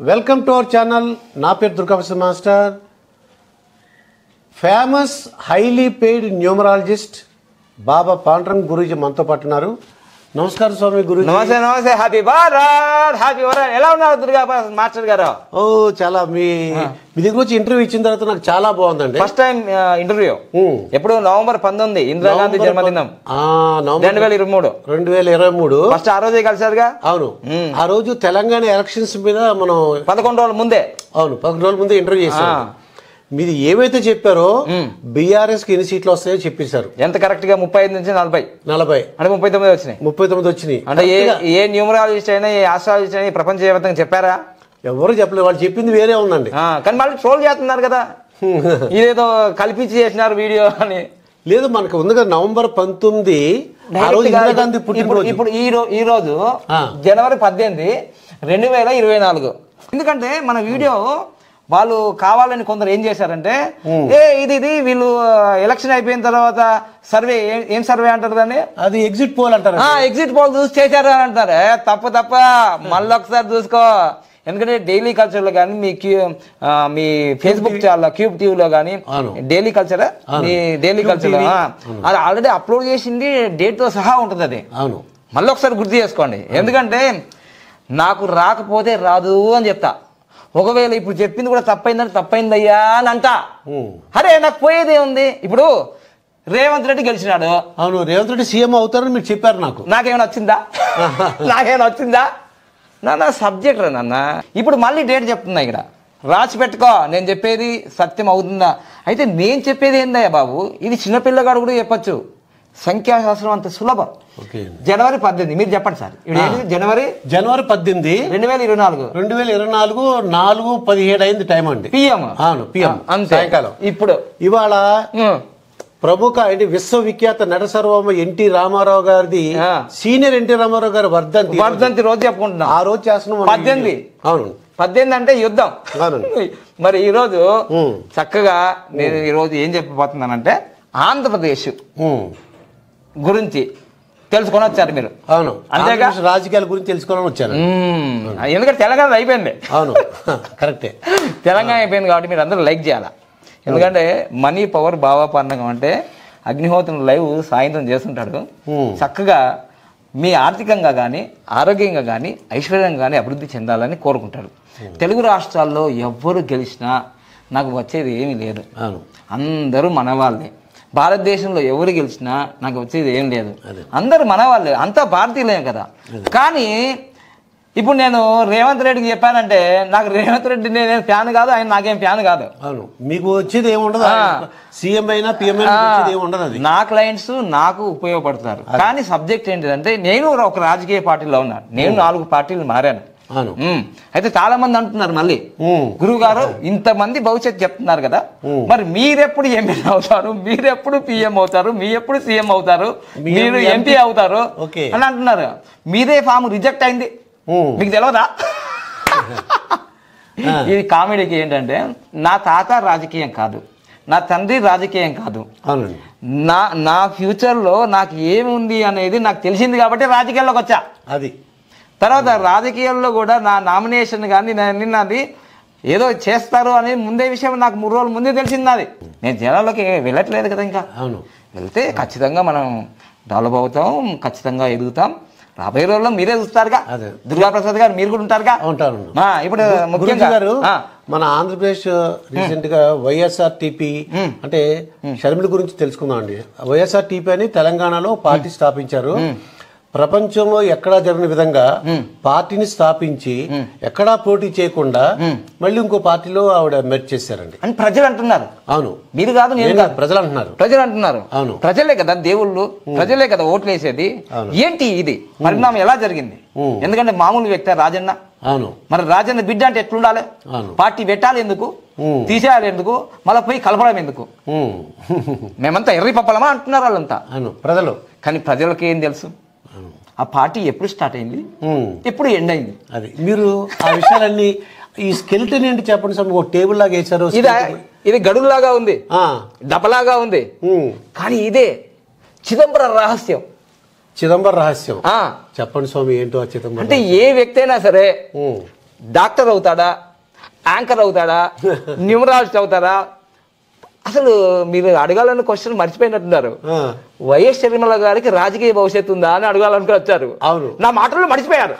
Welcome to our channel. నా పేరు Durgaprasad master. Famous highly paid numerologist Baba Panduranga Guruji మనతో పాటు ఉన్నారు. నమస్కారం స్వామి గురూజీ. నమస్తే నమస్తే. Happy Bharat, happy Bharat. ఎలా ఉన్నారు దుర్గా మాస్టర్ గారు? ఓ చాలా మీ దగ్గర వచ్చి ఇంటర్వ్యూ ఇచ్చిన తర్వాత నాకు చాలా బాగుందండి. ఫస్ట్ టైం ఇంటర్వ్యూ ఎప్పుడు నవంబర్ 19 ఇందిరాగాంధీ జన్మదినం 2023 ఫస్ట్ ఆ రోజే కలిసారుగా. అవును, ఆ రోజు తెలంగాణ ఎలక్షన్స్ మీద మనం 11 రోజుల ముందే 11 రోజుల ముందే ఇంటర్వ్యూ చేశాం. మీరు ఏవైతే చెప్పారో బీఆర్ఎస్ కి ఎన్ని సీట్లు వస్తాయో చెప్పేశారు. ఎంత కరెక్ట్ గా 35 నుంచి 40 అంటే 39 వచ్చినాయి. 39 వచ్చినాయి. అంటే ఏ న్యూమరాలజిస్ట్ అయినా ఏ ఆస్ట్రాలజిస్ట్ అయినా ప్రపంచవ్యాప్తంగా చెప్పారా? ఎవరు చెప్పలేదు. వాళ్ళు చెప్పింది వేరే ఉందండి. కానీ మళ్ళీ ట్రోల్ చేస్తున్నారు కదా, ఇదేదో కల్పించి చేసినారు వీడియో అని. లేదు, మనకు ఉంది కదా నవంబర్ 19 ఆ రోజు ఇందిరాగాంధీ పుట్టినరోజు. ఇప్పుడు ఈ రోజు జనవరి 18, 2024. ఎందుకంటే మన వీడియో వాళ్ళు కావాలని కొందరు ఏం చేశారంటే, ఇది వీళ్ళు ఎలక్షన్ అయిపోయిన తర్వాత సర్వే, ఏం సర్వే అంటారు దాన్ని, అది ఎగ్జిట్ పోల్ అంటారు. ఎగ్జిట్ పోల్ చూసి చేశారు అని అంటారు. తప్ప మళ్ళీ ఒకసారి చూసుకో. ఎందుకంటే డైలీ కల్చర్ లో కానీ మీ ఫేస్బుక్ ఛానల్ క్యూబ్ టీవీలో కానీ డైలీ కల్చర్ అది ఆల్రెడీ అప్లోడ్ చేసింది, డేట్ తో సహా ఉంటుంది. అది మళ్ళీ ఒకసారి గుర్తు చేసుకోండి. ఎందుకంటే నాకు రాకపోతే రాదు అని చెప్తా. ఒకవేళ ఇప్పుడు చెప్పింది కూడా తప్పైందని తప్పైందయ్యా అని అంట. అరే నాకు పోయేదే ఉంది. ఇప్పుడు రేవంత్ రెడ్డి గెలిచినాడు. అవును, రేవంత్ రెడ్డి సీఎం అవుతారని మీరు చెప్పారు. నాకేమైనా వచ్చిందా? నా సబ్జెక్ట్ రా నాన్న. ఇప్పుడు మళ్ళీ డేట్ చెప్తున్నా, ఇక్కడ రాసి పెట్టుకో. నేను చెప్పేది సత్యం అవుతుందా? అయితే నేను చెప్పేది ఏందయ్యా బాబు, ఇది చిన్నపిల్లగాడు కూడా చెప్పచ్చు. సంఖ్యాశాస్త్రం అంత సులభం. జనవరి 18 మీరు చెప్పండి సార్. జనవరి 18 2024 4:17 అయింది టైం అండి. పిఎం. అవును, పిఎం సాయంకాలం. ఇప్పుడు ఇవాళ ప్రముఖ విశ్వవిఖ్యాత నట సర్వమ ఎన్టీ రామారావు గారిది, సీనియర్ ఎన్టీ రామారావు గారి వర్ధంతి రోజు చెప్పుకుంటున్నాం. ఆ రోజు చేస్తున్నాం 18. అవును, 18 అంటే యుద్ధం. మరి ఈ రోజు చక్కగా నేను ఈ రోజు ఏం చెప్పబోతున్నానంటే, ఆంధ్రప్రదేశ్ గురించి తెలుసుకొని వచ్చారు మీరు. అవును, అంతేగా రాజకీయాల గురించి తెలుసుకోవాలని వచ్చారు. ఎందుకంటే తెలంగాణ అయిపోయింది. అవును, కరెక్టే. తెలంగాణ అయిపోయింది కాబట్టి మీరు అందరూ లైక్ చేయాలి. ఎందుకంటే మనీ పవర్ బాబా పండగం అంటే అగ్నిహోత్రం లైవ్ సాయంత్రం చేస్తుంటాడు. చక్కగా మీ ఆర్థికంగా కానీ ఆరోగ్యంగా కానీ ఐశ్వర్యంగా కానీ అభివృద్ధి చెందాలని కోరుకుంటారు. తెలుగు రాష్ట్రాల్లో ఎవ్వరు గెలిచినా నాకు వచ్చేది ఏమీ లేదు. అందరూ మన వాళ్ళే. భారతదేశంలో ఎవరు గెలిచినా నాకు వచ్చేది ఏం లేదు. అందరూ మన వాళ్ళే, అంతా భారతీయులే కదా. కానీ ఇప్పుడు నేను రేవంత్ రెడ్డికి చెప్పానంటే, నాకు రేవంత్ రెడ్డి నేను ఫ్యాన్ కాదు, ఆయన నాకేం ఫ్యాన్ కాదు. మీకు వచ్చేది ఏముండదు, సీఎం అయినా పిఎం ఉండదు. నా క్లయింట్స్ నాకు ఉపయోగపడతారు. కానీ సబ్జెక్ట్ ఏంటిదంటే, నేను ఒక రాజకీయ పార్టీలో ఉన్నాను. నేను 4 పార్టీలు మారాను. అయితే చాలా మంది అంటున్నారు మళ్ళీ, గురువు గారు ఇంతమంది భవిష్యత్తు చెప్తున్నారు కదా, మరి మీరెప్పుడు ఎమ్మెల్యే అవుతారు, మీరెప్పుడు పిఎం అవుతారు, మీ ఎప్పుడు సీఎం అవుతారు, మీరు ఎంపీ అవుతారు అని అంటున్నారు. మీదే ఫామ్ రిజెక్ట్ అయింది, మీకు తెలియదా? ఇది కామెడీకి ఏంటంటే, నా తాత రాజకీయం కాదు, నా తండ్రి రాజకీయం కాదు, నా ఫ్యూచర్లో నాకు ఏముంది అనేది నాకు తెలిసింది కాబట్టి రాజకీయాల్లోకి వచ్చా. అది తర్వాత రాజకీయాల్లో కూడా నా నామినేషన్ కానీ నిన్నది ఏదో చేస్తారు అనే ముందే విషయం నాకు 3 రోజుల ముందే తెలిసింది. అది నేను జనాల్లోకి వెళ్ళట్లేదు కదా. ఇంకా వెళ్తే ఖచ్చితంగా మనం డెవలప్ అవుతాం, ఖచ్చితంగా ఎదుగుతాం. రాబోయే రోజుల్లో మీరే చూస్తారుగా, దుర్గాప్రసాద్ గారు మీరు కూడా ఉంటారుగా. ఇప్పుడు ముఖ్యంగా మన ఆంధ్రప్రదేశ్ రీసెంట్ గా వైఎస్ఆర్టీపీ అంటే షర్మిల గురించి తెలుసుకుందాం అండి. వైఎస్ఆర్టీపీ అని తెలంగాణలో పార్టీ స్థాపించారు. ప్రపంచంలో ఎక్కడా జరిగిన విధంగా పార్టీని స్థాపించి ఎక్కడా పోటీ చేయకుండా మళ్ళీ ఇంకో పార్టీలో ఆవిడ మెర్జ్ చేశారండి అని ప్రజలు అంటున్నారు. అవును, మీరు కాదు, నేను కాదు, ప్రజలు అంటున్నారు. అవును, ప్రజలే కదా దేవుళ్ళు, ప్రజలే కదా ఓట్లు వేసేది. ఏంటి ఇది పరిణామం ఎలా జరిగింది? ఎందుకంటే మామూలు వ్యక్తి రాజన్న. అవును, మరి రాజన్న బిడ్డ అంటే ఎట్లుండాలి? పార్టీ పెట్టాలి ఎందుకు, తీసేయాలి ఎందుకు, మళ్ళీ పోయి కలపడం ఎందుకు? మేమంతా ఎర్రి పప్పలమా అంటున్నారు వాళ్ళంతా ప్రజలు. కానీ ప్రజలకి ఏం తెలుసు? ఆ పార్టీ ఎప్పుడు స్టార్ట్ అయింది, ఎప్పుడు ఎండ్ అయింది? అది మీరు ఆ విషయాలన్నీ, ఈ స్కెలిటన్ ఏంటి చెప్పండి సార్. ఒక టేబుల్ లాగా వేసారు, ఇది గడువులాగా ఉంది, దపలాగా ఉంది. కానీ ఇదే చిదంబరం రహస్యం. చిదంబరం రహస్యం చెప్పండి స్వామి, ఏంటో ఆ చిదంబరం? అంటే ఏ వ్యక్తి అయినా సరే డాక్టర్ అవుతాడా, యాంకర్ అవుతాడా, న్యూమరాలజిస్ట్ అవుతాడా? అసలు మీరు అడగాలన్న క్వశ్చన్ మర్చిపోయినట్టున్నారు. వైఎస్ షర్మిల గారికి రాజకీయ భవిష్యత్తు ఉందా అని అడగాలనుకుని వచ్చారు. అవును, నా మాటలు మర్చిపోయారు.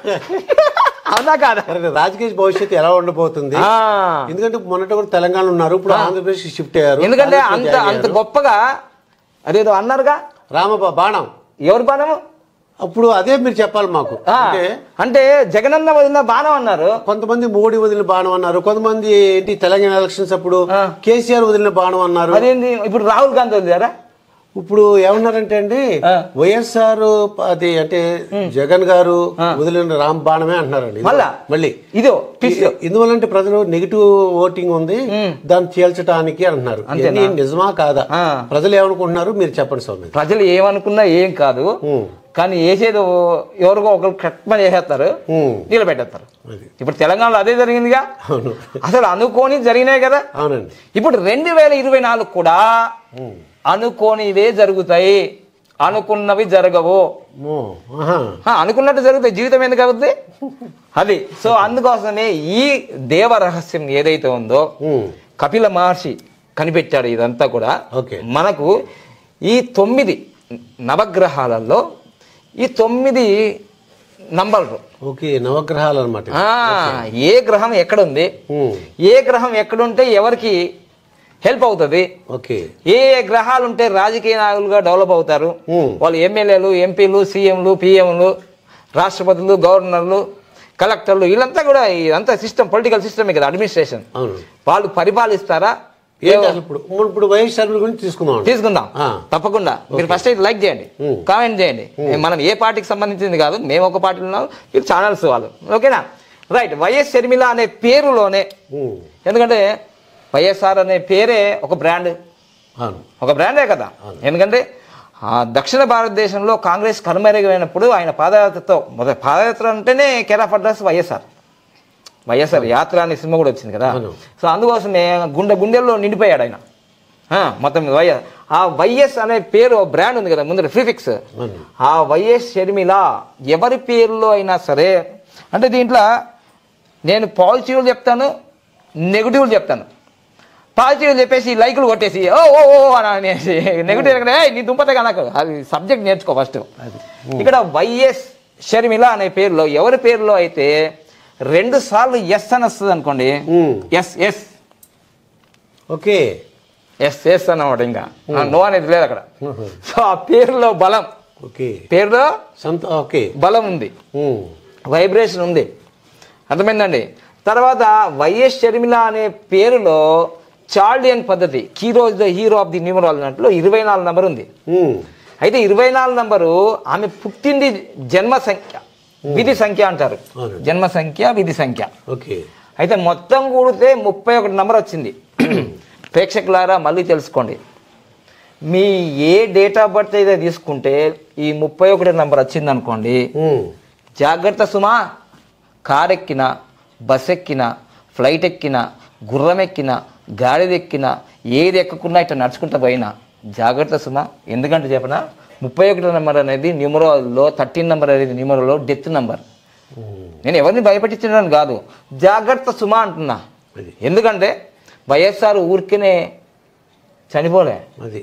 అవునా కాదా? రాజకీయ భవిష్యత్తు ఎలా ఉండబోతుంది? ఎందుకంటే మొన్నటి వరకు తెలంగాణ ఉన్నారు, ఇప్పుడు ఆంధ్రప్రదేశ్ షిఫ్ట్ అయ్యారు. ఎందుకంటే అంత గొప్పగా అదేదో అన్నారుగా, బాణం. ఎవరు బాణము? అప్పుడు అదే మీరు చెప్పాలి మాకు. అంటే జగనన్న వదిలిన బాణం అన్నారు, కొంతమంది మోడీ వదిలిన బాణం అన్నారు, కొంతమంది ఏంటి తెలంగాణ ఎలక్షన్స్ అప్పుడు కేసీఆర్ వదిలిన బాణం అన్నారు. అదేంటి ఇప్పుడు రాహుల్ గాంధీ వదిలేరా? ఇప్పుడు ఏమన్నారంటే అండి, వైఎస్ఆర్ అది అంటే జగన్ గారు వదిలిన రామ్ బాణమే అంటున్నారండి మళ్ళీ. ఇదో ఎందువల్లంటే ప్రజలు నెగిటివ్ ఓటింగ్ ఉంది, దాన్ని చేల్చడానికి అంటున్నారు. నిజమా కాదా? ప్రజలు ఏమనుకుంటున్నారు మీరు చెప్పండి స్వామి. ప్రజలు ఏమనుకున్నా ఏం కాదు, కానీ వేసేది ఎవరికో ఒకరు కరెక్ట్గా చేసేస్తారు, నిలబెట్టేస్తారు. ఇప్పుడు తెలంగాణలో అదే జరిగిందిగా. అసలు అనుకోని జరిగినాయి కదా. అవునండి. ఇప్పుడు 2024 కూడా అనుకోనివే జరుగుతాయి, అనుకున్నవి జరగవు. అనుకున్నట్టు జరుగుతాయి, జీవితం ఎందుకు అవుతుంది అది. సో అందుకోసమే ఈ దేవ రహస్యం ఏదైతే ఉందో కపిల మహర్షి కనిపెట్టాడు. ఇదంతా కూడా మనకు ఈ 9 నవగ్రహాలలో ఈ 9 నంబర్లు. నవగ్రహాలు అన్నమాట. ఏ గ్రహం ఎక్కడుంది, ఏ గ్రహం ఎక్కడుంటే ఎవరికి హెల్ప్ అవుతుంది, ఏ గ్రహాలు ఉంటే రాజకీయ నాయకులుగా డెవలప్ అవుతారు, వాళ్ళు ఎమ్మెల్యేలు, ఎంపీలు, సీఎంలు, పిఎంలు, రాష్ట్రపతులు, గవర్నర్లు, కలెక్టర్లు, వీళ్ళంతా కూడా ఇదంతా సిస్టమ్, పొలిటికల్ సిస్టమే కదా, అడ్మినిస్ట్రేషన్. వాళ్ళు పరిపాలిస్తారా? ఇప్పుడు వైఎస్ షర్మిల గురించి తీసుకుందాం తప్పకుండా. మీరు ఫస్ట్ అయితే లైక్ చేయండి, కామెంట్ చేయండి. మనం ఏ పార్టీకి సంబంధించింది కాదు, మేము ఒక పార్టీలో ఉన్నాం, మీరు ఛానల్స్ వాళ్ళు. ఓకేనా? రైట్. వైఎస్ షర్మిల అనే పేరులోనే, ఎందుకంటే వైఎస్ఆర్ అనే పేరే ఒక బ్రాండే కదా. ఎందుకంటే దక్షిణ భారతదేశంలో కాంగ్రెస్ కనుమరుగైనప్పుడు ఆయన పాదయాత్ర అంటేనే కేర్ ఆఫ్ అడ్రస్ వైఎస్ఆర్ యాత్ర అనే సినిమా కూడా వచ్చింది కదా. సో అందుకోసమే గుండెల్లో నిండిపోయాడు ఆయన మొత్తం. ఆ వైఎస్ అనే పేరు బ్రాండ్ ఉంది కదా ముందర, ప్రిఫిక్స్. ఆ వైఎస్ షర్మిల ఎవరి పేరులో అయినా సరే, అంటే దీంట్లో నేను పాజిటివ్లు చెప్తాను, నెగిటివ్లు చెప్తాను. పాజిటివ్ చెప్పేసి లైకులు కొట్టేసి ఓ ఓ ఓ అని అనేసి, నెగిటివ్ నీ దుంపతే నాకు అది సబ్జెక్ట్ నేర్చుకో ఫస్ట్. ఇక్కడ వైఎస్ షర్మిల అనే పేరులో ఎవరి పేరులో అయితే 2 సార్లు ఎస్ అని వస్తుంది అనుకోండి, ఎస్ అన్నమాట, ఇంకా నో అనేది లేదు అక్కడ. సో ఆ పేరులో బలం, పేరులో బలం ఉంది, వైబ్రేషన్ ఉంది. అర్థమైందండి? తర్వాత వైఎస్ షర్మిల అనే పేరులో చార్లియన్ పద్ధతి, హీరో ఆఫ్ ది న్యూమరాలజీ అన్నట్లు 24 నంబర్ ఉంది. అయితే 24 నంబరు ఆమె పుట్టింది జన్మ సంఖ్య, విధి సంఖ్య అంటారు. జన్మ సంఖ్య, విధి సంఖ్య. అయితే మొత్తం కూడితే 31 నంబర్ వచ్చింది. ప్రేక్షకులారా మళ్ళీ తెలుసుకోండి, మీ ఏ డేట్ ఆఫ్ బర్త్ అయితే తీసుకుంటే ఈ 31 నంబర్ వచ్చింది అనుకోండి, జాగ్రత్త సుమా. కార్ ఎక్కినా, బస్ ఎక్కినా, ఫ్లైట్ ఎక్కినా, గుర్రం ఎక్కినా, గాడిదెక్కినా, ఏది ఎక్కకున్నా ఇట్లా నడుచుకుంటూ పోయినా జాగ్రత్త సుమా. ఎందుకంటే చెప్పనా, 31 నంబర్ అనేది న్యూమరోలో, 13 నంబర్ అనేది న్యూమరోలో డెత్ నంబర్. నేను ఎవరిని భయపెట్టించడం కాదు, జాగ్రత్త సుమా అంటున్నా. ఎందుకంటే వైఎస్ఆర్ ఊరికేనే చనిపోలే, అది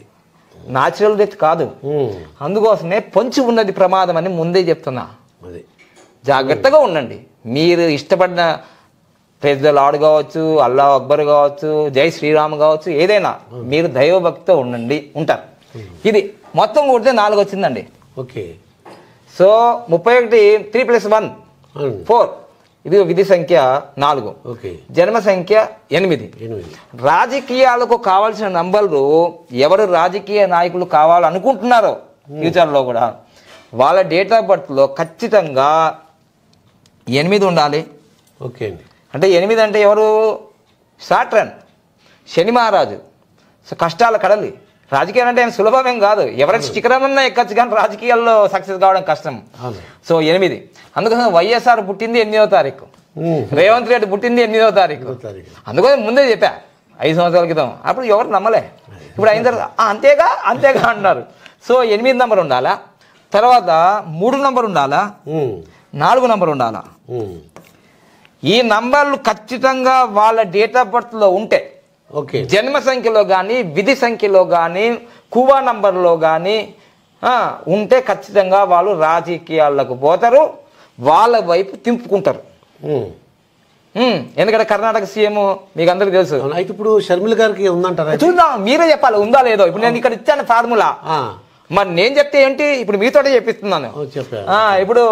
న్యాచురల్ డెత్ కాదు. అందుకోసమే పొంచి ఉన్నది ప్రమాదం అని ముందే చెప్తున్నా. జాగ్రత్తగా ఉండండి. మీరు ఇష్టపడిన ప్రైజ్ ద లార్డ్ కావచ్చు, అల్లా అక్బర్ కావచ్చు, జై శ్రీరామ్ కావచ్చు, ఏదైనా మీరు దైవభక్తితో ఉంటారు. ఇది మొత్తం కూడితే 4 వచ్చిందండి. సో 31 3 + 1 4, ఇది విధి సంఖ్య 4, జన్మ సంఖ్య 8. రాజకీయాలకు కావాల్సిన నంబర్లు ఎవరు రాజకీయ నాయకులు కావాలనుకుంటున్నారో ఫ్యూచర్లో కూడా వాళ్ళ డేట్ ఆఫ్ బర్త్లో ఖచ్చితంగా 8 ఉండాలి. అంటే 8 అంటే ఎవరు? సాటర్న్, శని మహారాజు. సో కష్టాల కడలి. రాజకీయాలు అంటే ఆయన సులభమేం కాదు, ఎవరైనా శిఖరమన్నా ఎక్కచ్చు, కానీ రాజకీయాల్లో సక్సెస్ కావడం కష్టం. సో 8. అందుకోసం వైఎస్ఆర్ పుట్టింది 8వ తారీఖు, రేవంత్ రెడ్డి పుట్టింది 8వ తారీఖు. అందుకోసం ముందే చెప్పా 5 సంవత్సరాల క్రితం. అప్పుడు ఎవరు నమ్మలే. ఇప్పుడు అయిన తర్వాత అంతేగా అంటున్నారు. సో 8 నంబర్ ఉండాలా, తర్వాత 3 నంబర్ ఉండాలా, 4 నంబర్ ఉండాలా. ఈ నంబర్లు ఖచ్చితంగా వాళ్ళ డేట్ ఆఫ్ బర్త్లో ఉంటే, ఓకే, జన్మ సంఖ్యలో కానీ విధి సంఖ్యలో కానీ కువా నంబర్లో కానీ ఉంటే ఖచ్చితంగా వాళ్ళు రాజకీయాలకు పోతారు, వాళ్ళ వైపు తింపుకుంటారు. ఎందుకంటే కర్ణాటక సీఎం మీకు అందరికి తెలుసు. అయితే ఇప్పుడు షర్మిల గారికి ఉందంటారా? చూద్దాం, మీరే చెప్పాలి ఉందా లేదో. ఇప్పుడు నేను ఇక్కడ ఇచ్చాను ఫార్ములా, మరి నేను చెప్తే ఏంటి, ఇప్పుడు మీతోటే చెప్పిస్తున్నాను. ఇప్పుడు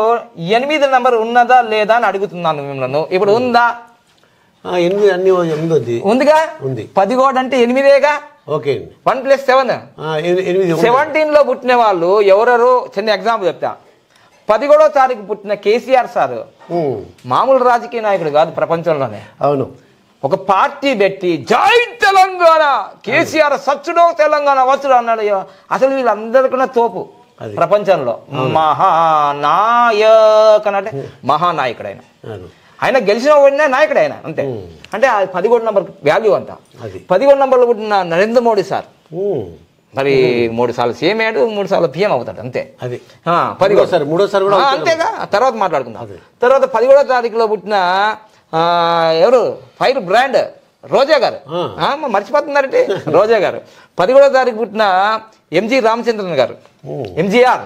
8 నంబర్ ఉన్నదా లేదా అని అడుగుతున్నాను మిమ్మల్ని. ఇప్పుడు ఉందా? 8 ఉందిగా. 10 కూడా అంటే 8గా. ఓకే, 1 + 7 17 లో పుట్టిన వాళ్ళు ఎవరెవరు చిన్న ఎగ్జాంపుల్ చెప్తా. 11వ తారీఖు పుట్టిన కేసీఆర్ సార్ మామూలు రాజకీయ నాయకుడు కాదు ప్రపంచంలోనే. అవును, ఒక పార్టీ పెట్టి జై తెలంగాణ కేసీఆర్ సచ్చుడో తెలంగాణ వచ్చుడు అన్నాడు. అసలు వీళ్ళందరికన్నా తోపు ప్రపంచంలో. మహానాయక్ అంటే మహానాయకుడు ఆయన గెలిచిన వాడిన నాయకుడు ఆయన, అంతే. అంటే 11 నంబర్ వాల్యూ అంతా. 11 నంబర్లో పుట్టిన నరేంద్ర మోడీ సార్ మరి 3 సార్లు సీఎం అయ్యాడు, 3 సార్లు పిఎం అవుతాడు, అంతే. 10 అంతేగా. తర్వాత మాట్లాడుకుందాం. తర్వాత 11వ తారీఖులో పుట్టిన ఎవరు ఫైర్ బ్రాండ్ రోజా గారు, మర్చిపోతున్నారంటే రోజా గారు. 11వ తారీఖు పుట్టిన ఎంజి రామచంద్రన్ గారు, ఎంజిఆర్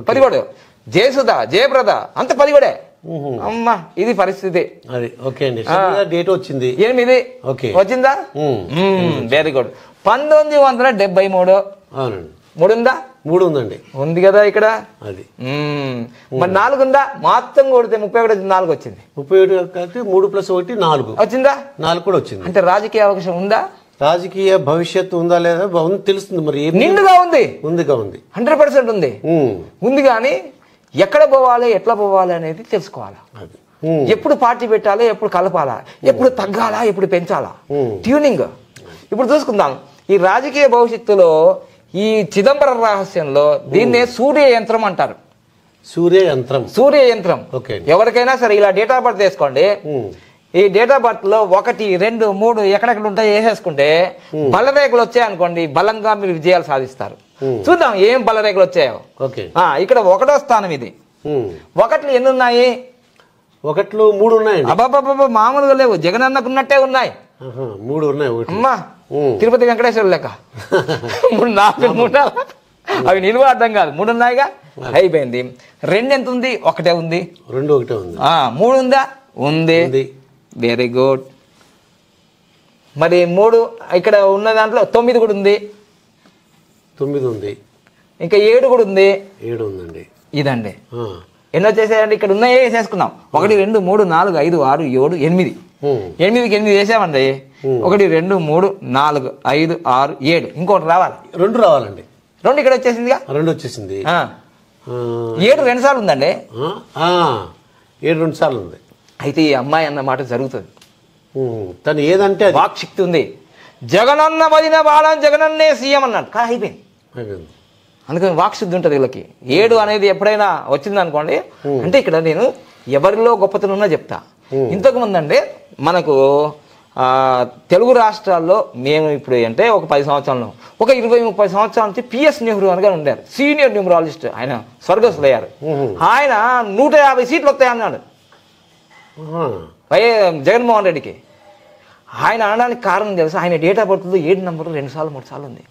11. జయసుధ జయప్రద అంత 11. అమ్మా ఇది పరిస్థితి. డేట్ వచ్చింది 8 వచ్చిందా? Very good. 1973 3 ఉందా? 3 ఉందండి. ఉంది కదా ఇక్కడ. మరి 4 ఉందా? మొత్తం కొడితే 31 4 వచ్చింది. 31 3 + 1 4 వచ్చిందా? 4 కూడా వచ్చింది. అంటే రాజకీయ అవకాశం ఉందా? రాజకీయ భవిష్యత్తు ఉందా లేదా తెలుస్తుంది. మరి నిండుగా ఉంది. 100% ఉంది. ఉంది కానీ ఎక్కడ పోవాలి ఎట్లా పోవాలి అనేది తెలుసుకోవాలా. ఎప్పుడు పార్టీ పెట్టాలి, ఎప్పుడు కలపాలా, ఎప్పుడు తగ్గాలా, ఎప్పుడు పెంచాలా, ట్యూనింగ్. ఇప్పుడు చూసుకుందాం ఈ రాజకీయ భవిష్యత్తులో ఈ చిదంబరం రహస్యంలో దీన్నే సూర్య యంత్రం అంటారు. సూర్య యంత్రం. ఎవరికైనా సరే ఇలా డేట్ ఆఫ్ బర్త్ వేసుకోండి. ఈ డేట్ ఆఫ్ బర్త్ లో 1 2 3 ఎక్కడెక్కడ ఉంటాయి వేసేసుకుంటే బలరేఖలు వచ్చాయనుకోండి, బలంగా మీరు విజయాలు సాధిస్తారు. చూద్దాం ఏం బలరేఖలు వచ్చాయో. ఇక్కడ 1వ స్థానం ఇది. 1 ఎన్ని ఉన్నాయి? 1 3 ఉన్నాయండి. అబ్బాబ్బాబ్బా మామూలుగా లేవు, జగనన్నకున్నట్టే ఉన్నాయి. 3 ఉన్నాయి. అమ్మా తిరుపతి వెంకటేశ్వర లెక్క 3 4 అవి నిలువ అర్థం కాదు. 3 ఉన్నాయిగా, అయిపోయింది. 2 ఎంత ఉంది? 1 ఉంది. 2 1 ఉంది. 3 ఉందా? ఉంది. Very good. మరి 3 ఇక్కడ ఉన్న దాంట్లో 9 కూడా ఉంది. 9 ఉంది. ఇంకా 7 కూడా ఉంది. 7 ఉందండి. ఇదండి. ఎన్నో చేసేయండి. ఇక్కడ ఉన్నాయే వేసేసుకున్నాం. 1 2 3 4 5 6 7 8. 8కి 8 వేసామండి. 1 2 3 4 5 6 7. ఇంకోటి రావాలి. 2 రావాలండి. 2 ఇక్కడ వచ్చేసిందిగా. 2 వచ్చేసింది. 7 2 సార్లు ఉందండి. 7 2 సార్లు ఉంది. అయితే ఈ అమ్మాయి అన్న మాట జరుగుతుంది. తను ఏదంటే వాక్ శక్తి ఉంది. జగనన్న వదిన బాలం జగనన్నే సీఎం అన్నాడు. కానీ అయిపోయింది. అందుకని వాక్ శుద్ధి ఉంటుంది వీళ్ళకి. 7 అనేది ఎప్పుడైనా వచ్చింది అనుకోండి, అంటే ఇక్కడ నేను ఎవరిలో గొప్పతనం ఉన్నా చెప్తా. ఇంతకు ముందు అంటే మనకు తెలుగు రాష్ట్రాల్లో మేము ఇప్పుడు అంటే ఒక 10 సంవత్సరాలు, ఒక 20-30 సంవత్సరాల నుంచి పిఎస్ నెహ్రూ అని ఉండారు, సీనియర్ న్యూమరాలజిస్ట్. ఆయన స్వర్గస్థులు అయ్యారు. ఆయన 150 సీట్లు వస్తాయన్నాడు జగన్మోహన్ రెడ్డికి. ఆయన అనడానికి కారణం తెలుసు, ఆయన డేట్ ఆఫ్ బర్త్లో 7 నంబర్ 2 సార్లు 3 సార్లు ఉంది.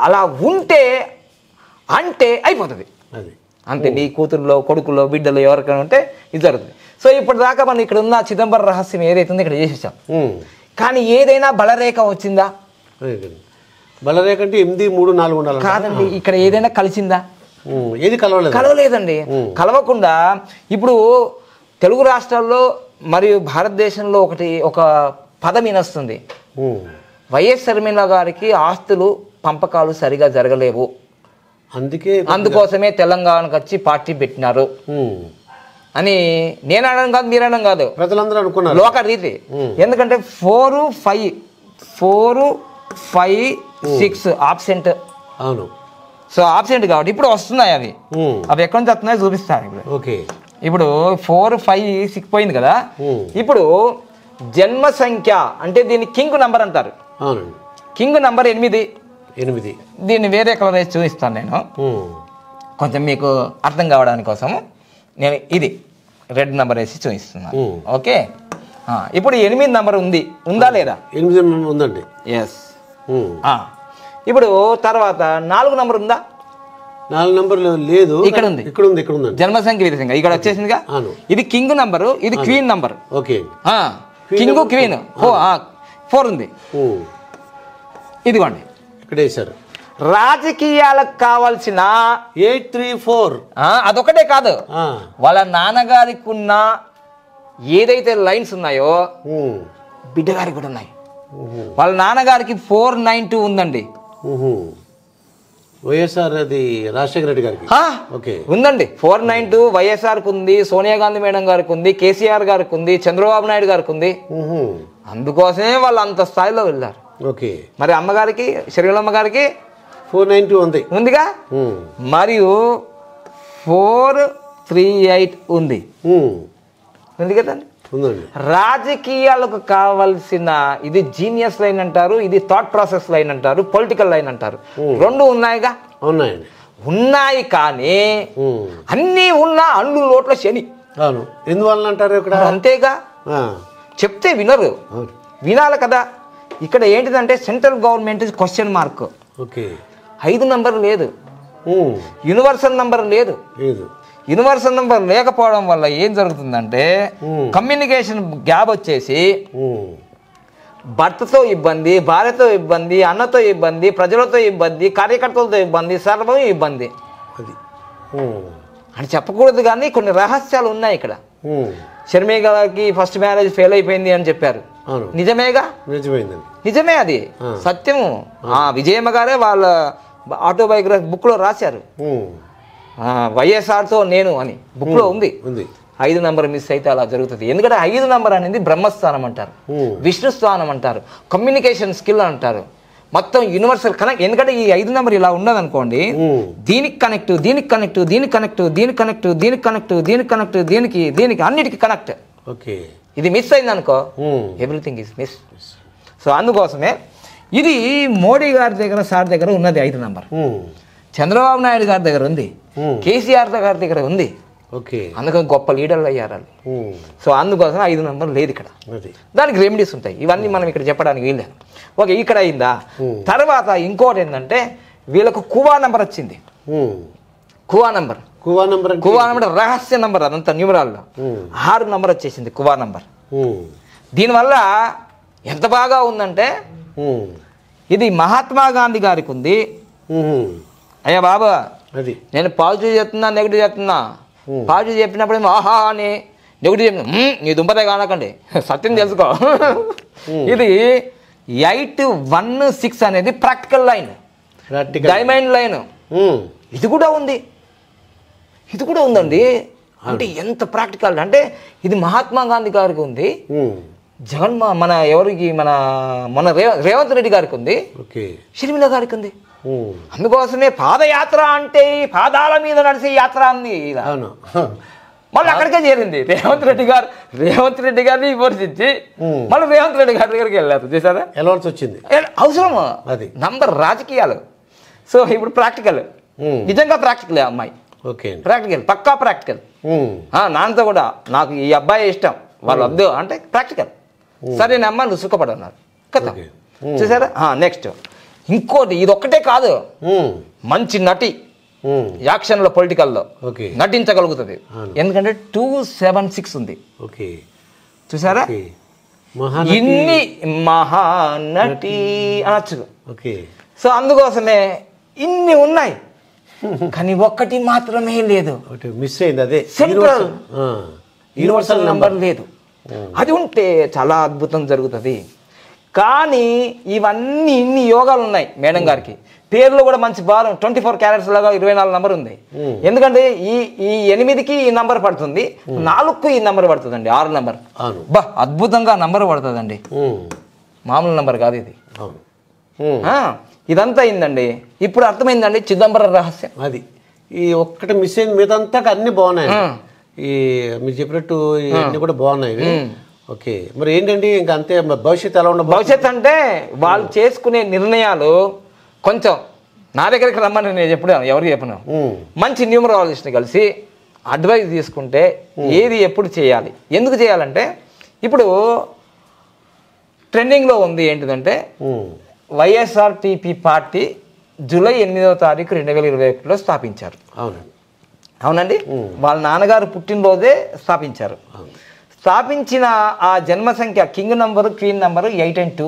అలా ఉంటే అంటే అయిపోతుంది అంతే. నీ కూతురులో కొడుకులో బిడ్డలో ఎవరికైనా ఉంటే ఇది జరుగుతుంది. సో ఇప్పటిదాకా మనం ఇక్కడ ఉన్న చిదంబరం రహస్యం ఏదైతే ఉందో ఇక్కడ చేసేసాం. కానీ ఏదైనా బలరేఖ వచ్చిందా? బలరేఖ అంటే 8 3 4 ఉండాలి కాదండి. ఇక్కడ ఏదైనా కలిసిందా? ఏది కలవలేదండి. కలవకుండా ఇప్పుడు తెలుగు రాష్ట్రాల్లో మరియు భారతదేశంలో ఒక పదం వినొస్తుంది. వైఎస్ షర్మిల గారికి ఆస్తులు పంపకాలు సరిగా జరగలేవు, అందుకోసమే తెలంగాణకు వచ్చి పార్టీ పెట్టినారు అని నేను అనడం కాదు, మీరు అనడం కాదు, ప్రజలందరూ అనుకున్నారు లోక రీతి. ఎందుకంటే 4 5 6 ఆబ్సెంట్. అవును. సో ఆబ్సెంట్ కాబట్టి ఇప్పుడు వస్తున్నాయి. అవి ఎక్కడి నుంచి వస్తున్నాయో చూపిస్తాను ఇప్పుడు. ఇప్పుడు 4 5 6 పోయింది కదా. ఇప్పుడు జన్మ సంఖ్య అంటే దీన్ని కింగ్ నంబర్ అంటారు. King number 8. దీన్ని వేరే కలర్ వేసి చూపిస్తాను నేను, కొంచెం మీకు అర్థం కావడానికి కోసం. నేను ఇది రెడ్ నెంబర్ వేసి చూపిస్తున్నాను. ఓకే. ఇప్పుడు 8 నంబర్ ఉందా లేదా? 8 ఉందండి. ఎస్. ఇప్పుడు తర్వాత 4 నంబర్ ఉందా? 4 నంబర్ లేదు. ఇక్కడ ఉంది. ఇక్కడ ఉంది. జన్మసంఖ్య విధంగా ఇక్కడ వచ్చేసిందిగా. ఇది కింగ్ నంబరు, ఇది queen number. Okay. King queen 4 ఉంది. ఇదిగోండి ఇక్కడ వేశారు. రాజకీయాలకు కావాల్సిన 834 అదొకటే కాదు, వాళ్ళ నాన్నగారికి ఉన్న ఏదైతే లైన్స్ ఉన్నాయో బిడ్డగారికి కూడా ఉన్నాయి. వాళ్ళ నాన్నగారికి 492 ఉందండి. వైఎస్ఆర్ అది రాజశేఖర రెడ్డి గారికి ఓకే ఉందండి. 492 వైఎస్ఆర్కి ఉంది, సోనియా గాంధీ మేడం గారికి ఉంది, కేసీఆర్ గారికి ఉంది, చంద్రబాబు నాయుడు గారికి ఉంది. అందుకోసమే వాళ్ళు అంత స్థాయిలో వెళ్ళారు. ఓకే. మరి అమ్మగారికి, షర్మిలమ్మ గారికి 492 ఉందిగా, మరియు 438 ఉంది కదండి. రాజకీయాలకు కావలసిన ఇది జీనియస్ లైన్ అంటారు, ఇది థాట్ ప్రాసెస్ లైన్ అంటారు, పొలిటికల్ లైన్ అంటారు. 2 ఉన్నాయిగా. ఉన్నాయి కానీ అన్నీ ఉన్నా అల్లు లోట్ల శని. ఎందువల్ల అంటారు ఇక్కడ? అంతేగా, చెప్తే వినరు, వినాలి కదా. ఇక్కడ ఏంటిదంటే central government question mark. 5 number లేదు, యూనివర్సల్ నంబర్ లేదు. యూనివర్సల్ నంబర్ లేకపోవడం వల్ల ఏం జరుగుతుందంటే కమ్యూనికేషన్ గ్యాప్ వచ్చేసి భర్తతో ఇబ్బంది, భార్యతో ఇబ్బంది, అన్నతో ఇబ్బంది, ప్రజలతో ఇబ్బంది, కార్యకర్తలతో ఇబ్బంది, సర్వం ఇబ్బంది అని చెప్పకూడదు. కానీ కొన్ని రహస్యాలు ఉన్నాయి ఇక్కడ. షర్మి గారికి ఫస్ట్ మ్యారేజ్ ఫెయిల్ అయిపోయింది అని చెప్పారు. నిజమేగా? నిజమే, అది సత్యము. విజయమ్మ గారే వాళ్ళ ఆటోబయోగ్రఫీ బుక్లో రాశారు. వైఎస్ఆర్తో నేను అని బుక్లో ఉంది. 5 నంబర్ మిస్ అయితే అలా జరుగుతుంది. ఎందుకంటే 5 నంబర్ అనేది బ్రహ్మస్థానం అంటారు, విష్ణు స్థానం అంటారు, కమ్యూనికేషన్ స్కిల్ అంటారు, మొత్తం యూనివర్సల్ కనెక్ట్. ఎందుకంటే ఈ 5 నంబర్ ఇలా ఉన్నదనుకోండి, దీనికి కనెక్ట్, దీనికి కనెక్ట్, దీనికి కనెక్ట్, దీనికి కనెక్ట్, దీనికి కనెక్ట్, దీనికి కనెక్ట్, దీనికి అన్నిటికీ కనెక్ట్. ఇది మిస్ అయింది అనుకో, ఎవ్రీథింగ్ ఈజ్ మిస్. సో అందుకోసమే ఇది మోడీ గారి దగ్గర, సార్ దగ్గర ఉన్నది 5 నంబర్. చంద్రబాబు నాయుడు గారి దగ్గర ఉంది, కేసీఆర్ గారి దగ్గర ఉంది. అందుకని గొప్ప లీడర్లు అయ్యారు వాళ్ళు. సో అందుకోసం 5 నంబర్ లేదు ఇక్కడ. దానికి రెమెడీస్ ఉంటాయి, ఇవన్నీ మనం ఇక్కడ చెప్పడానికి వీల్లేదు. ఓకే, ఇక్కడ అయిందా. తర్వాత ఇంకోటి ఏంటంటే వీళ్ళకు కువా నంబర్ వచ్చింది. కువా నంబర్ రహస్య నంబర్, అదంతా న్యూమరాల్లో 6 నంబర్ వచ్చేసింది కువా నంబర్. దీనివల్ల ఎంత బాగా ఉందంటే ఇది మహాత్మా గాంధీ గారికి ఉంది. అయ్యా బాబా, నేను పాజిటివ్ చెప్తున్నా, నెగిటివ్ చెప్తున్నా. పాజిటివ్ చెప్పినప్పుడు ఆహా అని, నెగిటివ్ చెప్పిన నీ దుంపతే కానకండి, సత్యం తెలుసుకో. ఇది 816 అనేది ప్రాక్టికల్ లైన్, డైమండ్ లైన్. ఇది కూడా ఉందండి. అంటే ఎంత ప్రాక్టికల్ అంటే ఇది మహాత్మా గాంధీ గారికి ఉంది, మన ఎవరికి మన రేవంత్ రెడ్డి గారికి ఉంది, షర్మిల గారికి ఉంది. అందుకోసమే పాదయాత్ర అంటే పాదాల మీద నడిచే యాత్ర అంది. మళ్ళీ అక్కడికే చేరింది. రేవంత్ రెడ్డి గారిని విమర్శించి మళ్ళీ రేవంత్ రెడ్డి గారి దగ్గరికి వెళ్ళారు. చూసారా వెళ్ళవలసి వచ్చింది, అవసరమా నంబర్ రాజకీయాలు. సో ఇప్పుడు ప్రాక్టికల్, నిజంగా ప్రాక్టికల్ అమ్మాయి, ప్రాక్టికల్, పక్కా ప్రాక్టికల్. నాన్నతో కూడా నాకు ఈ అబ్బాయి ఇష్టం, వాళ్ళు వద్దు అంటే ప్రాక్టికల్. సరే అమ్మ నువ్వు సుఖపడన్నారు కదా. చూసారా. నెక్స్ట్ ఇంకోటి, ఇది ఒక్కటే కాదు, మంచి నటి, యాక్షన్లో పొలిటికల్లో నటించగలుగుతుంది. ఎందుకంటే 276 ఉంది. చూసారా, ఇన్ని మహానటి అనొచ్చు. సో అందుకోసమే ఇన్ని ఉన్నాయి, కానీ ఒక్కటి మాత్రమే లేదు, మిస్ అయింది. అదే సెంట్రల్ యూనివర్సల్ నంబర్ లేదు. అది ఉంటే చాలా అద్భుతం జరుగుతుంది. కానీ ఇవన్నీ ఇన్ని యోగాలు ఉన్నాయి మేడం గారికి. పేర్లు కూడా మంచి భారం, 24 క్యారెట్స్ లాగా 24 నంబర్ ఉంది. ఎందుకంటే ఈ 8కి ఈ నంబర్ పడుతుంది, 4కు ఈ నంబర్ పడుతుందండి, 6 నంబర్. బా అద్భుతంగా నంబర్ పడుతుందండి, మామూలు నంబర్ కాదు ఇది. ఇదంతా అయిందండి. ఇప్పుడు అర్థమైందండి చిదంబరం రహస్యం. అది ఈ ఒక్కటి మిస్ అయింది, మీదంతా అన్ని బాగున్నాయి. ఈ మీరు చెప్పినట్టు ఇవన్నీ కూడా బాగున్నాయి. ఓకే, మరి ఏంటండి ఇంకా అంతే, భవిష్యత్తు ఎలా ఉండదు? భవిష్యత్తు అంటే వాళ్ళు చేసుకునే నిర్ణయాలు కొంచెం నా దగ్గరికి రమ్మని నేను ఎవరికి చెప్పను. మంచి న్యూమరాలజిస్ట్ని కలిసి అడ్వైజ్ తీసుకుంటే ఏది ఎప్పుడు చేయాలి, ఎందుకు చేయాలంటే ఇప్పుడు ట్రెండింగ్లో ఉంది ఏంటిదంటే వైఎస్ఆర్టీపీ పార్టీ జూలై 8వ తారీఖు 2021లో స్థాపించారు. అవునండి, వాళ్ళ నాన్నగారు పుట్టినరోజే స్థాపించారు. స్థాపించిన ఆ జన్మ సంఖ్య king number queen number 8 and 2.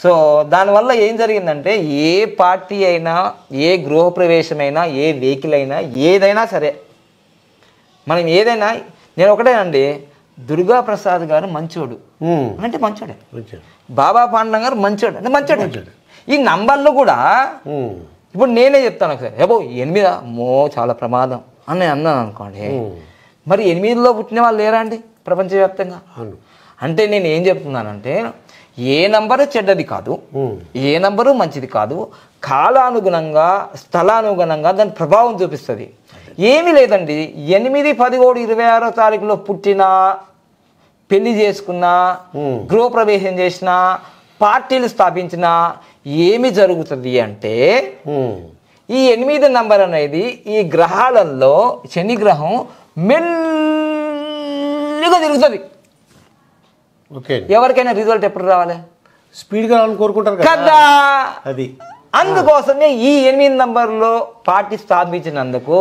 So దానివల్ల ఏం జరిగిందంటే ఏ పార్టీ అయినా, ఏ గృహప్రవేశమైనా, ఏ వెహికల్ అయినా, ఏదైనా సరే మనం ఏదైనా, నేను ఒకటేనండి, దుర్గా ప్రసాద్ గారు మంచోడు అంటే మంచోడే, బాబా పాండం గారు మంచోడు అంటే మంచోడే. ఈ నంబర్లు కూడా ఇప్పుడు నేనే చెప్తాను ఒకసారి, ఏబో 8 చాలా ప్రమాదం అని అన్నాను అనుకోండి, మరి 8లో పుట్టిన వాళ్ళు లేరా అండి ప్రపంచవ్యాప్తంగా? అంటే నేను ఏం చెప్తున్నానంటే ఏ నంబరు చెడ్డది కాదు, ఏ నంబరు మంచిది కాదు, కాలానుగుణంగా స్థలానుగుణంగా దాని ప్రభావం చూపిస్తుంది. ఏమీ లేదండి, 8, 11, 26వ తారీఖులో పుట్టిన, పెళ్లి చేసుకున్న, గృహప్రవేశం చేసిన, పార్టీలు స్థాపించిన ఏమి జరుగుతుంది అంటే ఈ 8 నంబర్ అనేది ఈ గ్రహాలలో శని గ్రహం మెల్లిగా తిరుగుతుంది. ఎవరికైనా రిజల్ట్ ఎప్పుడు రావాలి? స్పీడ్గా రావాలని కోరుకుంటారు కదా. అది అందుకోసమే ఈ 8 నంబర్లో పార్టీ స్థాపించినందుకు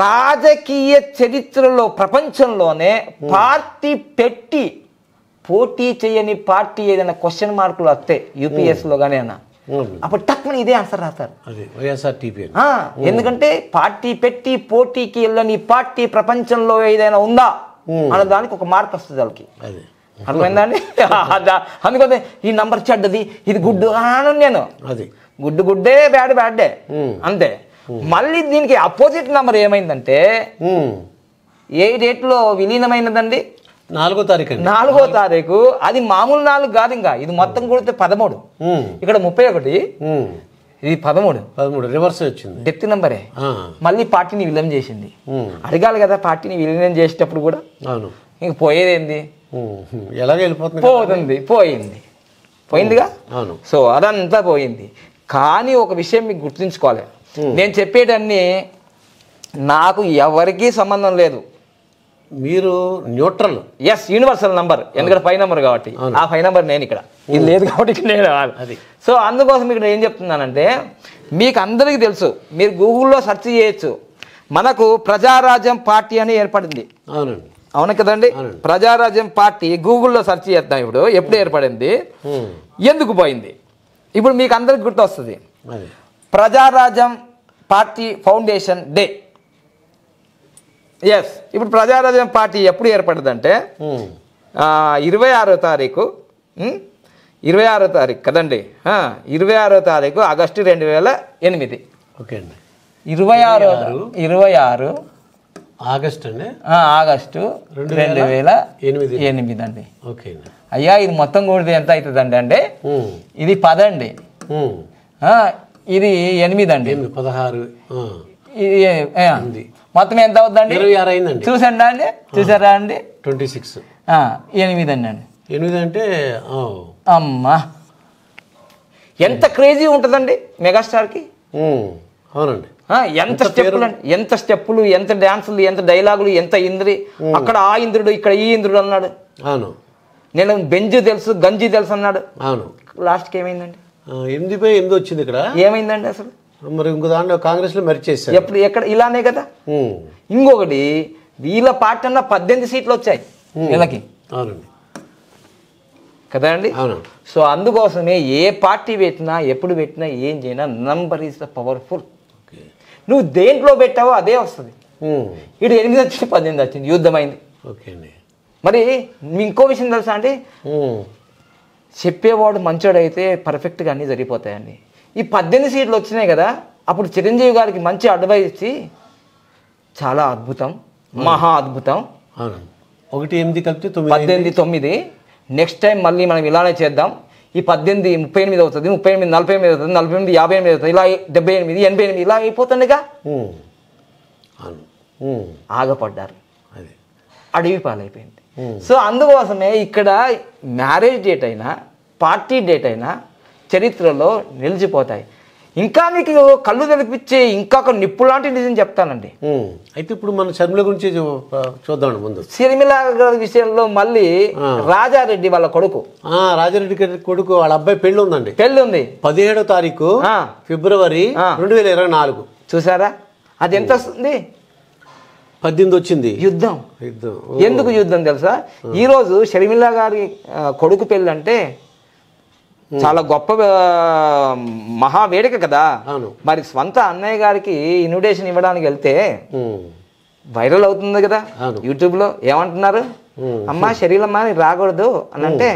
రాజకీయ చరిత్రలో ప్రపంచంలోనే పార్టీ పెట్టి పోటీ చేయని పార్టీ ఏదైనా క్వశ్చన్ మార్కులు వస్తాయి యూపీఎస్లో కానీ అన్న, అప్పుడు టక్కున ఇదే ఆన్సర్ రాస్తారు, ఎందుకంటే పార్టీ పెట్టి పోటీకి వెళ్ళని పార్టీ ప్రపంచంలో ఏదైనా ఉందా అన్న దానికి ఒక మార్క్ వస్తుంది వాళ్ళకి. అర్థమైందా అండి? అందుకని ఈ నంబర్ చెడ్డది, ఇది గుడ్డు అని నేను, గుడ్డు గుడ్డే, బ్యాడ్ బ్యాడ్డే అంతే. మళ్ళీ దీనికి అపోజిట్ నంబర్ ఏమైందంటే ఏ డేట్లో విలీనమైనదండి? 4వ తారీఖు. 4వ తారీఖు. అది మామూలు 4 కాదు, ఇంకా ఇది మొత్తం కొడితే 13, ఇక్కడ 31, ఇది 13 రివర్స్ వచ్చింది, డెత్ నంబరే. మళ్ళీ పార్టీని విలీనం చేసింది. అడగాలి కదా పార్టీని విలీనం చేసేటప్పుడు కూడా. ఇంక పోయేది ఏంది? ఎలాగ వెళ్ళిపోతుంది, పోయిందిగా. సో అదంతా పోయింది. కానీ ఒక విషయం మీకు గుర్తుంచుకోవాలి, నేను చెప్పేటన్నీ నాకు ఎవరికీ సంబంధం లేదు, మీరు న్యూట్రల్. ఎస్, యూనివర్సల్ నంబర్, ఎందుకంటే 5 నంబర్ కాబట్టి. ఆ 5 నంబర్ నేను ఇక్కడ, ఇది లేదు కాబట్టి ఇక్కడ నేను అది. సో అందుకోసం ఇక్కడ ఏం చెప్తున్నానంటే మీకు అందరికీ తెలుసు, మీరు గూగుల్లో సెర్చ్ చేయొచ్చు, మనకు ప్రజారాజ్యం పార్టీ అని ఏర్పడింది. అవును కదండి, ప్రజారాజ్యం పార్టీ గూగుల్లో సెర్చ్ చేద్దాం. ఇప్పుడు ఎప్పుడు ఏర్పడింది, ఎందుకు పోయింది, ఇప్పుడు మీకు అందరికి గుర్తు వస్తుంది. Praja Rajyam party foundation day. Yes, ఇప్పుడు ప్రజారాజ్యం పార్టీ ఎప్పుడు ఏర్పడిందంటే 26వ తారీఖు, 26వ తారీఖు కదండి, 26వ తారీఖు ఆగస్టు 2008. ఓకే అండి, 26 ఆగస్టు అండి, ఆగస్టు 2008 అండి. ఓకే అయ్యా, ఇది మొత్తం కూడితే ఎంత అవుతుందండి అంటే ఇది 10 అండి, ఇది 8 అండి, 16, ఇది మొత్తం ఎంత అవుతుందండి? 26 అయిందండి. చూసారా అండి, చూసారా అండి? 26, 8 అండి. 8 అంటే అమ్మా, ఎంత క్రేజీ ఉంటుందండి మెగాస్టార్కి. అవునండి, ఎంత స్టెప్పులు అండి, ఎంత స్టెప్పులు, ఎంత డాన్సులు, ఎంత డైలాగులు, ఎంత ఇంద్రి. అక్కడ ఆ ఇంద్రుడు, ఇక్కడ ఈ ఇంద్రుడు అన్నాడు. అవును, నేను బెంజు తెలుసు, గంజి తెలుసు అన్నాడు. అవును, లాస్ట్కి ఏమైందండి? 8/8 వచ్చింది ఇక్కడ. ఏమైందండి అసలు? మరి ఇంకో దాంట్లో కాంగ్రెస్ లో మెర్జ్ చేశారు. ఎప్పుడు ఎక్కడ ఇలానే కదా. ఇంకొకటి, వీళ్ళ పార్టీ అన్న 18 సీట్లు వచ్చాయి వీళ్ళకి. అవునండి కదా అండి. అవును. సో అందుకోసమే ఏ పార్టీ పెట్టినా, ఎప్పుడు పెట్టినా, ఏం చేసినా నంబర్ ఈజ్ ద పవర్ఫుల్. నువ్వు దేంట్లో పెట్టావో అదే వస్తుంది. ఇటు 8 వచ్చింది, 18 వచ్చింది, యుద్ధమైంది. ఓకే అండి. మరి ఇంకో విషయం తెలుసా అండి, చెప్పేవాడు మంచోడైతే పర్ఫెక్ట్గా అన్నీ జరిగిపోతాయండి. ఈ 18 సీట్లు వచ్చినాయి కదా, అప్పుడు చిరంజీవి గారికి మంచి అడ్వైస్ ఇచ్చి, చాలా అద్భుతం, మహా అద్భుతం, 1, 8 కలిపితే 18, 9. నెక్స్ట్ టైం మళ్ళీ మనం ఇలానే చేద్దాం. ఈ 18 38 అవుతుంది, 38 48 అవుతుంది, 48 58 అవుతుంది, ఇలా 78 88 ఇలా అయిపోతుందిగా. ఆగపడ్డారు, అడవి పాలైపోయింది. సో అందుకోసమే ఇక్కడ మ్యారేజ్ డేట్ అయినా, పార్టీ డేట్ అయినా చరిత్రలో నిలిచిపోతాయి. ఇంకా మీకు కళ్ళు తెరిపించే ఇంకొక నిప్పు లాంటి నిజం చెప్తానండి. అయితే ఇప్పుడు మన షర్మిల గురించి చూద్దాం ముందు. షర్మిల గారి విషయంలో మళ్ళీ రాజారెడ్డి వాళ్ళ కొడుకు, రాజారెడ్డి గారి కొడుకు వాళ్ళ అబ్బాయి పెళ్లి ఉందండి. పెళ్లి ఉంది 17వ తారీఖు ఫిబ్రవరి 2024. చూసారా? అది ఎంత వస్తుంది? 18 వచ్చింది. యుద్ధం. ఎందుకు యుద్ధం తెలుసా? ఈరోజు షర్మిల గారి కొడుకు పెళ్ళి అంటే చాలా గొప్ప మహావేడిక కదా. మరి స్వంత అన్నయ్య గారికి ఇన్విటేషన్ ఇవ్వడానికి వెళ్తే వైరల్ అవుతుంది కదా యూట్యూబ్ లో. ఏమంటున్నారు? అమ్మా షర్మిలమ్మ రాకూడదు అని అంటే,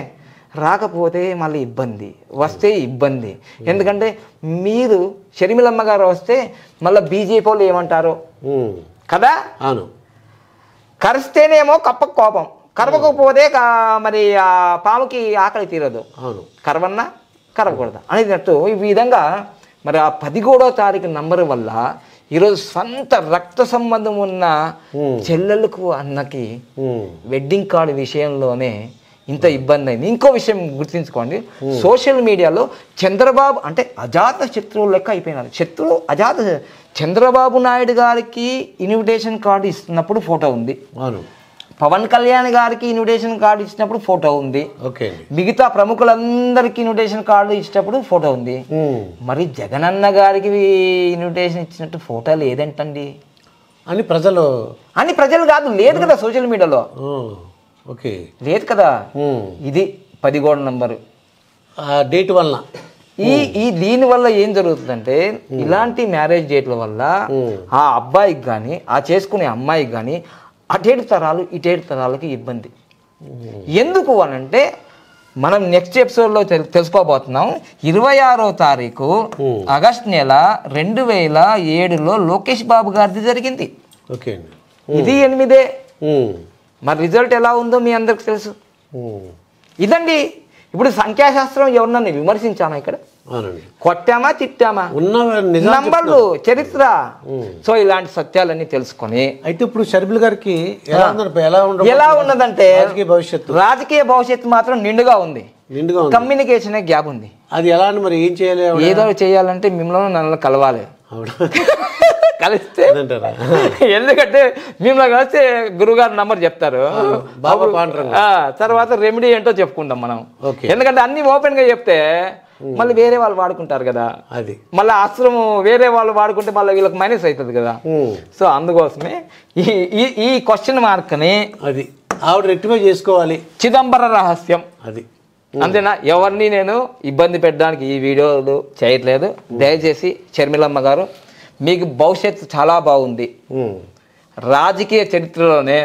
రాకపోతే మళ్ళీ ఇబ్బంది, వస్తే ఇబ్బంది. ఎందుకంటే మీరు షర్మిలమ్మ గారు వస్తే మళ్ళీ బీజేపీ వాళ్ళు ఏమంటారో కదా. అవును. కరిస్తేనేమో కప్పకు కోపం, కరవకపోతే మరి ఆ పాముకి ఆకలి తీరదు. అవును. కరవన్నా కరవకూడదు అనేటట్టు ఈ విధంగా మరి ఆ 17వ తారీఖు నంబర్ వల్ల ఈరోజు సొంత రక్త సంబంధం ఉన్న చెల్లెలకు అన్నకి వెడ్డింగ్ కార్డు విషయంలోనే ఇంత ఇబ్బంది అయింది. ఇంకో విషయం గుర్తుంచుకోండి, సోషల్ మీడియాలో చంద్రబాబు అంటే అజాత శత్రువులు లెక్క అయిపోయినారు. శత్రువు అజాత. చంద్రబాబు నాయుడు గారికి ఇన్విటేషన్ కార్డు ఇస్తున్నప్పుడు ఫోటో ఉంది, పవన్ కళ్యాణ్ గారికి ఇన్విటేషన్ కార్డు ఇచ్చినప్పుడు ఫోటో ఉంది, మిగతా ప్రముఖులందరికీ ఇన్విటేషన్ కార్డు ఇచ్చినప్పుడు ఫోటో ఉంది. మరి జగనన్న గారికి ఇన్విటేషన్ ఇచ్చినట్టు ఫోటో లేదేంటండి అని ప్రజలు కాదు, లేదు కదా సోషల్ మీడియాలో. ఓకే, లేదు కదా. ఇది 10 నంబరు డేట్ వల్ల దీని వల్ల ఏం జరుగుతుందంటే, ఇలాంటి మ్యారేజ్ డేట్ల వల్ల ఆ అబ్బాయికి కానీ ఆ చేసుకునే అమ్మాయికి కానీ అటేడు తరాలు ఇటేడు తరాలకి ఇబ్బంది. ఎందుకు అనంటే మనం నెక్స్ట్ ఎపిసోడ్లో తెలుసుకోబోతున్నాం. 26వ తారీఖు ఆగస్టు నెల 2007లో లోకేష్ బాబు గారిది జరిగింది. ఇది 8. మరి రిజల్ట్ ఎలా ఉందో మీ అందరికి తెలుసు. ఇదండి. ఇప్పుడు సంఖ్యాశాస్త్రం ఎవరినన్నా విమర్శించామా? ఇక్కడ కొట్టామా, తిట్టామా? నంబర్లు, చరిత్ర. సో ఇలాంటి సత్యాలన్నీ తెలుసుకొని అయితే ఇప్పుడు షర్మిల గారికి ఎలా ఉన్నదంటే రాజకీయ భవిష్యత్తు మాత్రం నిండుగా ఉంది. కమ్యూనికేషన్ గ్యాప్ ఉంది. అది ఎలా మరి ఏం చేయాలి? ఏదో చేయాలంటే మిమ్మల్ని నన్ను కలవాలి. కలిస్తే ఎందుకంటే మిమ్మల్ని కలిస్తే గురుగారు నంబర్ చెప్తారు, తర్వాత రెమెడీ ఏంటో చెప్పుకుంటాం మనం. ఎందుకంటే అన్ని ఓపెన్ గా చెప్తే మళ్ళీ వేరే వాళ్ళు వాడుకుంటారు కదా, అది మళ్ళీ అస్త్రం వేరే వాళ్ళు వాడుకుంటే మళ్ళీ వీళ్ళకి మైనస్ అవుతుంది కదా. సో అందుకోసమే ఈ క్వశ్చన్ మార్క్ ని అది ఆవిడ రెక్టిఫై చేసుకోవాలి. చిదంబర రహస్యం అది అంతేనా? ఎవరిని నేను ఇబ్బంది పెట్టడానికి ఈ వీడియోలు చేయట్లేదు. దయచేసి షర్మిలమ్మ గారు, మీకు భవిష్యత్తు చాలా బాగుంది. రాజకీయ చరిత్రలోనే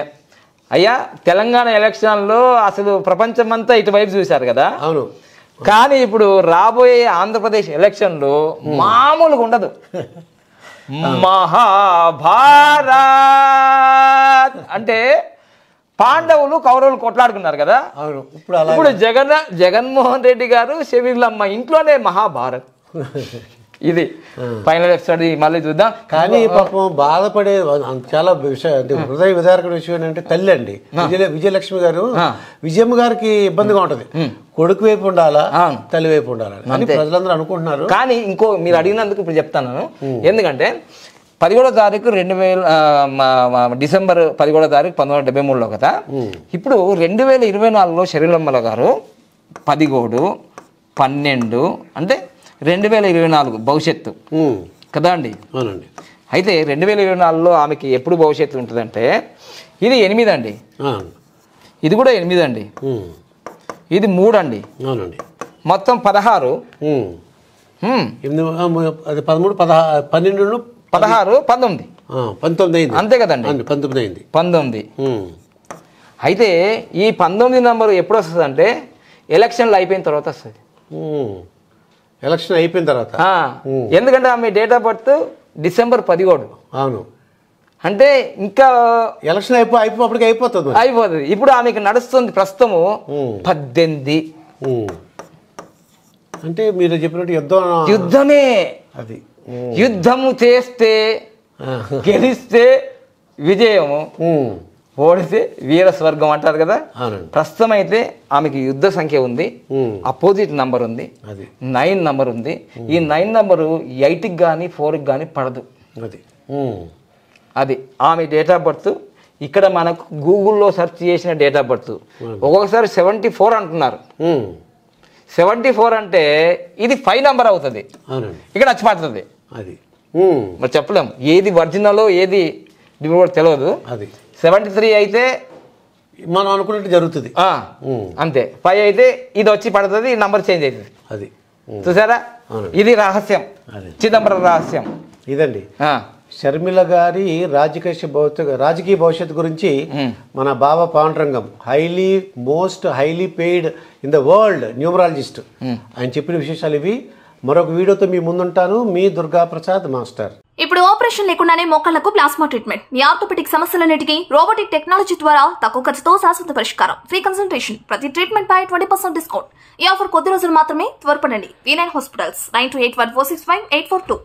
అయ్యా తెలంగాణ ఎలక్షన్లో అసలు ప్రపంచమంతా ఇటువైపు చూశారు కదా. అవును. కానీ ఇప్పుడు రాబోయే ఆంధ్రప్రదేశ్ ఎలక్షన్లో మామూలుగా ఉండదు. మహాభారత్ అంటే పాండవులు కౌరవులు కొట్లాడుకున్నారు కదా. ఇప్పుడు జగన్మోహన్ రెడ్డి గారు షర్మిలమ్మ ఇంట్లోనే మహాభారత్. ఇది ఫైనల్ ఎపిసోడ్, మళ్ళీ చూద్దాం. కానీ పాపం బాధపడే చాలా హృదయ విదారక విషయం ఏంటంటే తల్లి అండి విజయలక్ష్మి గారు, విజయమ్మ గారికి ఇబ్బందిగా ఉంటది. కొడుకు వైపు ఉండాలా, తల్లి వైపు ఉండాలా అని ప్రజలందరూ అనుకుంటున్నారు. కానీ ఇంకో మీరు అడిగినందుకు ఇప్పుడు చెప్తాను. ఎందుకంటే 17వ తారీఖు డిసెంబర్ 17వ తారీఖు 1973లో కదా. ఇప్పుడు 2024లో షర్మిలమ్మ గారు 17, 12 అంటే 2024 భవిష్యత్తు కదా అండి. అవునండి. అయితే 2024లో ఆమెకి ఎప్పుడు భవిష్యత్తు ఉంటుందంటే, ఇది 8 అండి, ఇది కూడా 8 అండి, ఇది 3 అండి. అవునండి. మొత్తం 16. 13, 12, 16, 19 అయింది అంతే కదండి. 19 అయింది. 19. అయితే ఈ 19 నంబరు ఎప్పుడు వస్తుంది అంటే ఎలక్షన్లు అయిపోయిన తర్వాత వస్తుంది. ఎలక్షన్ అయిపోయిన తర్వాత. ఎందుకంటే ఆమె డేట్ ఆఫ్ బర్త్ డిసెంబర్ 17. అవును. అంటే ఇంకా ఎలక్షన్ అయిపోతుంది. ఇప్పుడు ఆమెకు నడుస్తుంది ప్రస్తుతము 18. అంటే మీరు చెప్పినట్టు యుద్ధమే. అది యుద్ధము చేస్తే గెలిస్తే విజయము, ఓడితే వీర స్వర్గం అంటారు కదా. అవునండి. ప్రస్తుతం అయితే ఆమెకి యుద్ధ సంఖ్య ఉంది, అపోజిట్ నంబర్ ఉంది, 9 నంబర్ ఉంది. ఈ 9 నంబరు 8కి కానీ 4కి కానీ పడదు. అది ఆమె డేట్ ఆఫ్ బర్త్. ఇక్కడ మనకు గూగుల్లో సెర్చ్ చేసిన డేట్ ఆఫ్ బర్త్ ఒక్కొక్కసారి 74 అంటున్నారు. 74 అంటే ఇది 5 నంబర్ అవుతుంది, ఇక్కడ వచ్చి పడుతుంది. మరి చెప్పలేం ఏది ఒరిజినల్ ఏది డూప్లికేట్ తెలియదు. 73 అయితే మనం అనుకున్నట్టు జరుగుతుంది అంతే. 5 అయితే ఇది వచ్చి పడుతుంది, నంబర్ చేంజ్ అవుతుంది. అది చూసారా, ఇది రహస్యం, చిదంబరం రహస్యం ఇదండి. షర్మిల గారి రాజకీయ భవిష్యత్తు గురించి మన Baba Pandurangam most highly paid in the world numerologist ఆయన చెప్పిన విశేషాలు ఇవి. మరొక వీడియోతో మీ ముందుంటాను. మీ దుర్గా ప్రసాద్ మాస్టర్. ఇప్పుడు ఆపరేషన్ లేకుండానే మోకాళ్లకు ప్లాస్మా ట్రీట్మెంట్, మీ ఆర్థోపెటిక్ సమస్యలన్నిటికీ రోబోటిక్ టెక్నాలజీ ద్వారా తక్కువ ఖర్చుతో శాశ్వత పరిష్కారం, ఫ్రీ కన్సల్టేషన్, ప్రతి ట్రీట్మెంట్ పై 20% డిస్కౌంట్. ఈ ఆఫర్ కొద్ది రోజులు మాత్రమే, త్వరపడండి. V9 hospitals 9281465842.